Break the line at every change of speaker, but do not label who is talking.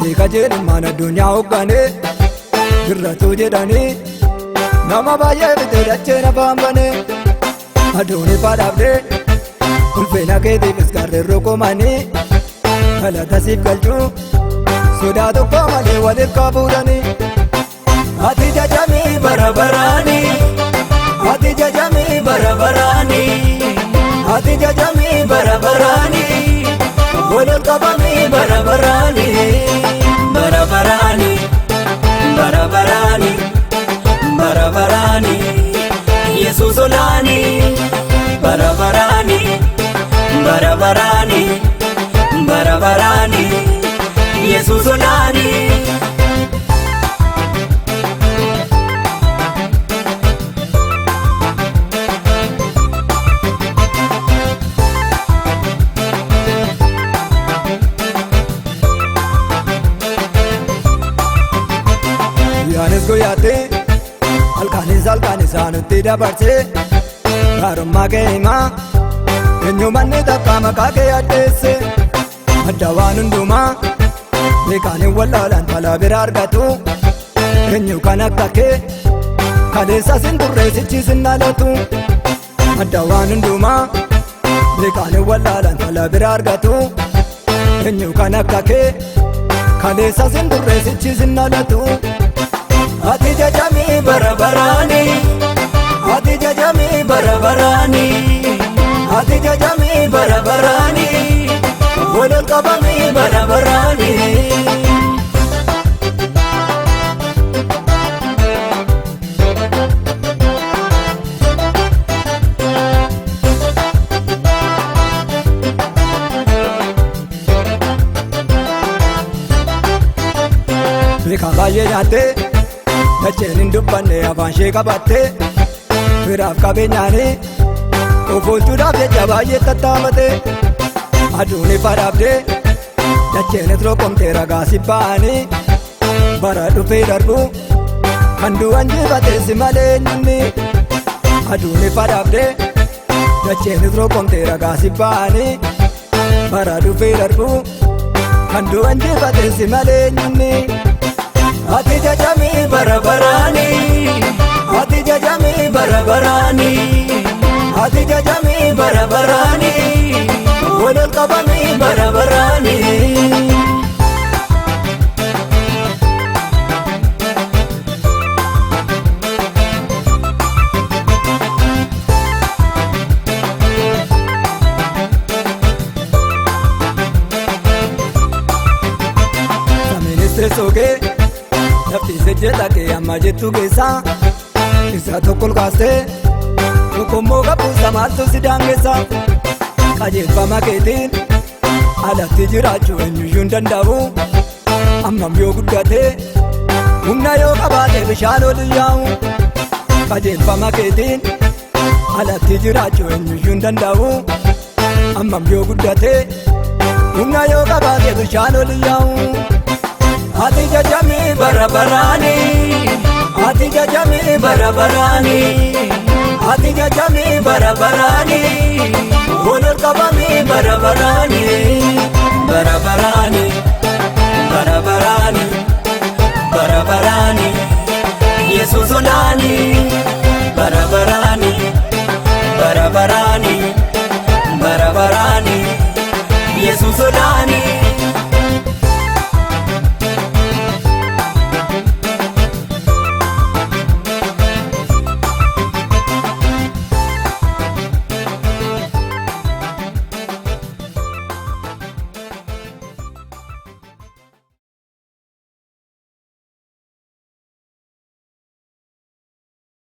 Walii qajeelummaan addunyaa hoggane jirratu jedhanii nama baay'ee bitee dachee nafaan bane. Aduun ifa dhaabdee ulfina keetiifis gaarreerroo komanii galata siif galchuu sodaa tokko malee waliif fuudhanii. Ati jajamii bara baraanii, ati jajamii bara baraanii, ati jajamii bara baraanii, waliin qabamii bara baraanii, bara baraanii, bara baraanii, bara baraanii, Yesuus olaanii, bara baraanii, bara baraanii, bara baraanii, Yesuus olaanii. Yaanis guyyaatti halkaanis nutti dabarsee gaarummaa kee himaa eenyu manni takka maqaa kee addeesse. Adda waan hundumaa beekanii wallaalaan falaa bira argatu eenyu kan akka kee kaleessa sin turreessichi sin dhalatu. Adda waan hundumaa beekanii wallaalaan falaa bira argatu eenyu kan akka kee kaleessa sin turreessichi sin dhalatu. Ati jajamii bara baraanii, ati jajamii bara baraanii, ati jajamii bara baraanii, waliin qabamii bara baraanii. Beekaa baay'ee nyaattee dacheen hin dubbanne afaan ishee qabattee firaaf qabeenyaanii ofoolchuudhaaf jecha baay'ee tattaafatee. Aduun ifa dhaabdee dacheen roqomtee ragaa si ba'anii bara dhufee darbu kan du'an jifateessi malee eenyunni. Aduun ifa dhaabdee dacheen roqomtee ragaa si ba'anii bara dhufee darbu kan du'an jifateessi malee eenyunni. Ati jajamii bara baraanii, ati jajamii bara baraanii, ati jajamii bara baraanii, waliin qabamii bara baraanii. Ministeera sookee lafti jedha kee amma jettu keessaa isa tokko kaastee tokkommoo qabuusa maaltu si daangeessa. Qajeelfama keetiin alatti jiraachuu eenyuyyuu hin danda'u. Ammam yoo guddate humna yoo qabaate bishaan ol yaa'u. Qajeelfama keetiin alatti jiraachuu eenyuyyuu hin danda'u. Ammam yoo guddate humna yoo qabaate bishaan ol yaa'u. Ati jajamii bara baraanii, ati jajamii bara baraanii, ati jajamii bara baraanii, waliin qabamii bara baraanii, bara baraanii, bara baraanii, bara baraanii, Yesuus olaanii, bara baraanii, bara baraanii, bara baraanii, Yesuus olaanii.